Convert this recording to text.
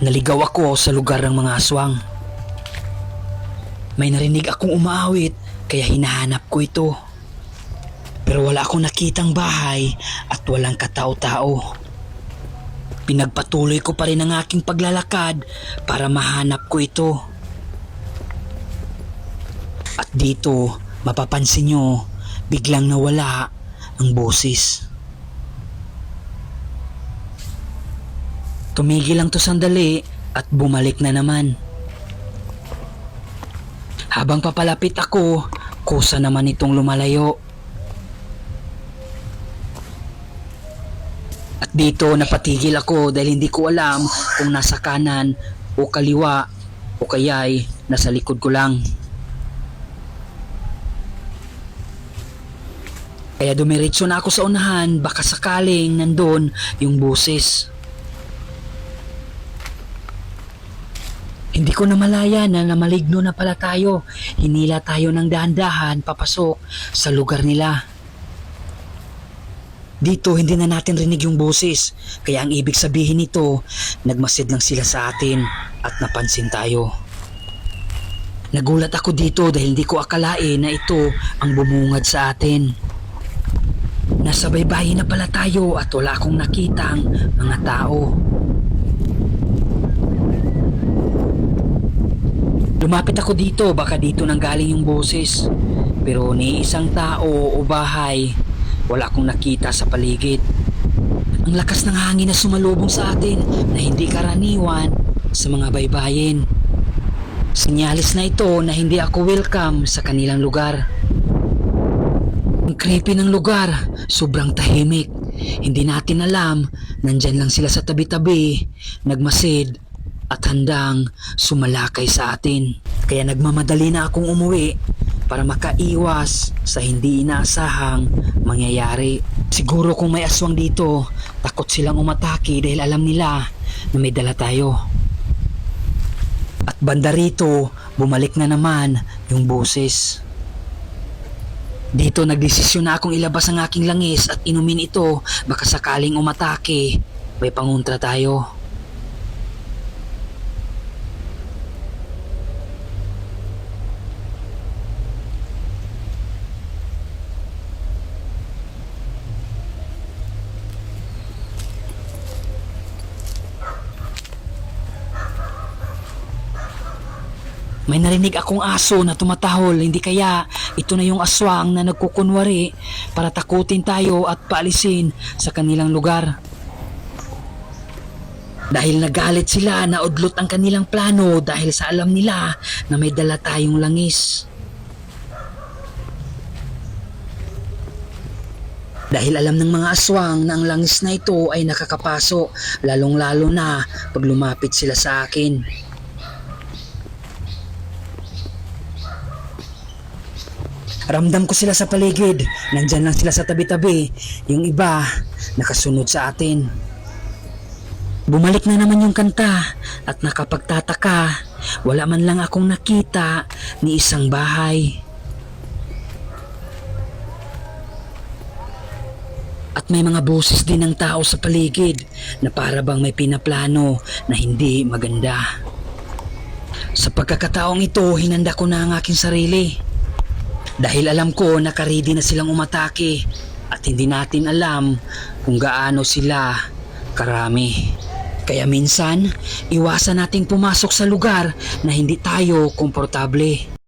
Naligaw ako sa lugar ng mga aswang. May narinig akong umaawit kaya hinahanap ko ito. Pero wala akong nakitang bahay at walang katao-tao. Pinagpatuloy ko pa rin ang aking paglalakad para mahanap ko ito. At dito, mapapansin nyo, biglang nawala ang boses. Tumigil lang to sandali at bumalik na naman. Habang papalapit ako, kusa naman itong lumalayo. At dito napatigil ako dahil hindi ko alam kung nasa kanan o kaliwa o kaya'y nasa likod ko lang. Kaya dumiretso na ako sa unahan, baka sakaling nandun yung boses. Hindi ko na malaya na maligno na pala tayo. Hinila tayo ng dahan-dahan papasok sa lugar nila. Dito hindi na natin rinig yung boses, kaya ang ibig sabihin nito, nagmasid lang sila sa atin at napansin tayo. Nagulat ako dito dahil hindi ko akalain na ito ang bumungad sa atin. Nasa baybayin na pala tayo at wala akong nakitang mga tao. Lumapit ako dito, baka dito nanggaling yung boses. Pero ni isang tao o bahay, wala akong nakita sa paligid. Ang lakas ng hangin na sumalubong sa atin na hindi karaniwan sa mga baybayin. Sinyalis na ito na hindi ako welcome sa kanilang lugar. Ang creepy ng lugar, sobrang tahimik. Hindi natin alam, nandyan lang sila sa tabi-tabi, nagmasid at handang sumalakay sa atin. Kaya nagmamadali na akong umuwi para makaiwas sa hindi inaasahang mangyayari. Siguro kung may aswang dito, takot silang umatake dahil alam nila na may dala tayo. At banda rito, bumalik na naman yung boses. Dito nagdesisyon na akong ilabas ang aking langis at inumin ito, baka sakaling umatake, may pangontra tayo. May narinig akong aso na tumatahol, hindi kaya ito na yung aswang na nagkukunwari para takutin tayo at paalisin sa kanilang lugar. Dahil nagalit sila, naudlot ang kanilang plano dahil sa alam nila na may dala tayong langis. Dahil alam ng mga aswang na ang langis na ito ay nakakapaso, lalong-lalo na pag lumapit sila sa akin. Ramdam ko sila sa paligid, nandyan lang sila sa tabi-tabi, yung iba nakasunod sa atin. Bumalik na naman yung kanta at nakapagtataka, wala man lang akong nakita ni isang bahay. At may mga boses din ng tao sa paligid na para bang may pinaplano na hindi maganda. Sa pagkakataong ito, hinanda ko na ang aking sarili. Dahil alam ko nakaredy na silang umatake at hindi natin alam kung gaano sila karami. Kaya minsan, iwasan nating pumasok sa lugar na hindi tayo komportable.